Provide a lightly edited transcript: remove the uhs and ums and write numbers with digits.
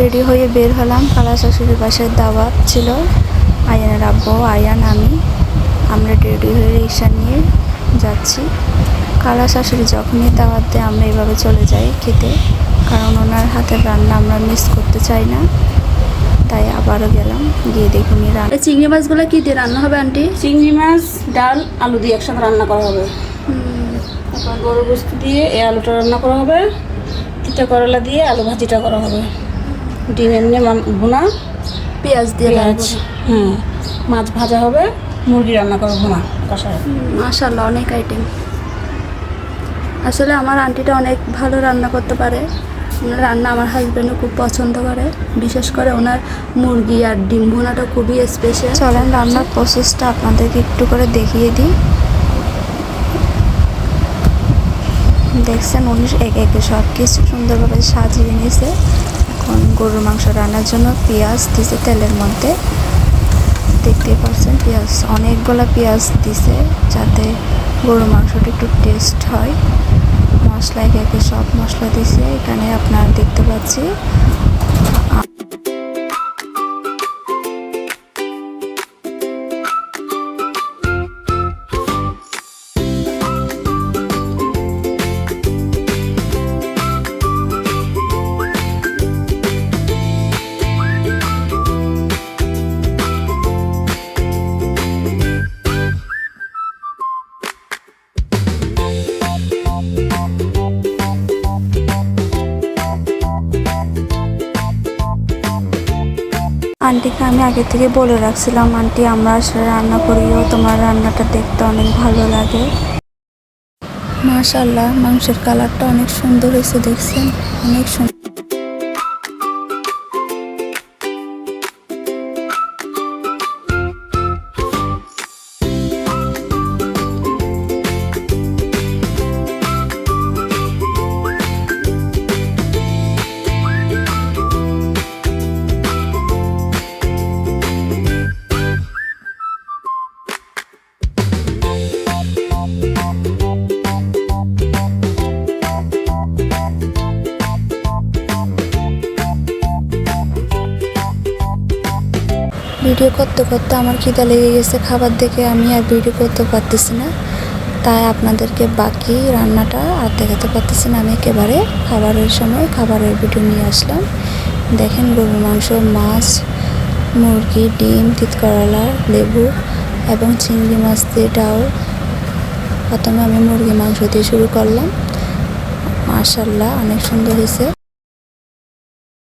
Ready হয়ে বের হলাম। খালা শাশুড়ির বাসায় দাওয়াত ছিল। আয়ানের আব্বু, আয়ান, আমরা রেডি হয়ে রিক্সা নিয়ে যাচ্ছি। খালা শাশুড়ি যখনই দাওয়াত দেয় আমরা এভাবে চলে যাই খেতে, কারণ ওনার হাতের রান্না আমরা মিস করতে চাই না। তাই আবারও গেলাম, গিয়ে দেখুন এই চিংড়ি মাছগুলো কি দিয়ে রান্না হবে আন্টি? চিংড়ি মাছ, ডাল, আলু দিয়ে একসাথে রান্না করা হবে। তারপর বড় বস্তু দিয়ে এই আলুটা রান্না করা হবে, তিতা করলা দিয়ে আলু ভাজিটা করা হবে, ডিম এমনি ভুনা, পেঁয়াজ দিয়ে পেঁয়াজ, মাছ ভাজা হবে, মুরগি রান্না করবো ভুনা কষায়। মাশাআল্লাহ, অনেক আইটেম। আসলে আমার আন্টিটা অনেক ভালো রান্না করতে পারে। ওনার রান্না আমার হাজব্যান্ডও খুব পছন্দ করে, বিশেষ করে ওনার মুরগি আর ডিম ভুনাটা খুবই স্পেশাল। চলেন রান্নার প্রসেসটা আপনাদেরকে একটু করে দেখিয়ে দিই। দেখছেন উনি একে একে সব কিছু সুন্দরভাবে সাজিয়ে নিয়েছে। এখন গরুর মাংস রান্নার জন্য পেঁয়াজ দিয়েছে তেলের মধ্যে, দেখতেই পাচ্ছেন পেঁয়াজ, অনেকগুলো পেঁয়াজ দিছে যাতে গরুর মাংসটা একটু টেস্ট হয়। মশলা একে একে সব মশলা দিছে, এখানে আপনারা দেখতে পাচ্ছি। আন্টিকে আমি আগে থেকে বলে রাখছিলাম, আন্টি আমরা আসলে রান্না করিও, তোমার রান্নাটা দেখতে অনেক ভালো লাগে। মাশাআল্লাহ, মাংসের কালারটা অনেক সুন্দর হয়েছে, দেখছেন অনেক সুন্দর। ভিডিও করতে করতে আমার খিদা লেগে গেছে, খাবার দেখে আমি আর ভিডিও করতে পারতেছি না, তাই আপনাদেরকে বাকি রান্নাটা আর দেখাতে পারতেছি না। আমি একেবারে খাবারের সময় খাবারের ভিডিও নিয়ে আসলাম। দেখেন গরুর মাংস, মাছ, মুরগি, ডিম, তিতকরলা, লেবু এবং চিংড়ি মাছ দিয়ে ডাল। প্রথমে আমি মুরগি মাংস দিয়ে শুরু করলাম। মাশাআল্লাহ, অনেক সুন্দর হয়েছে।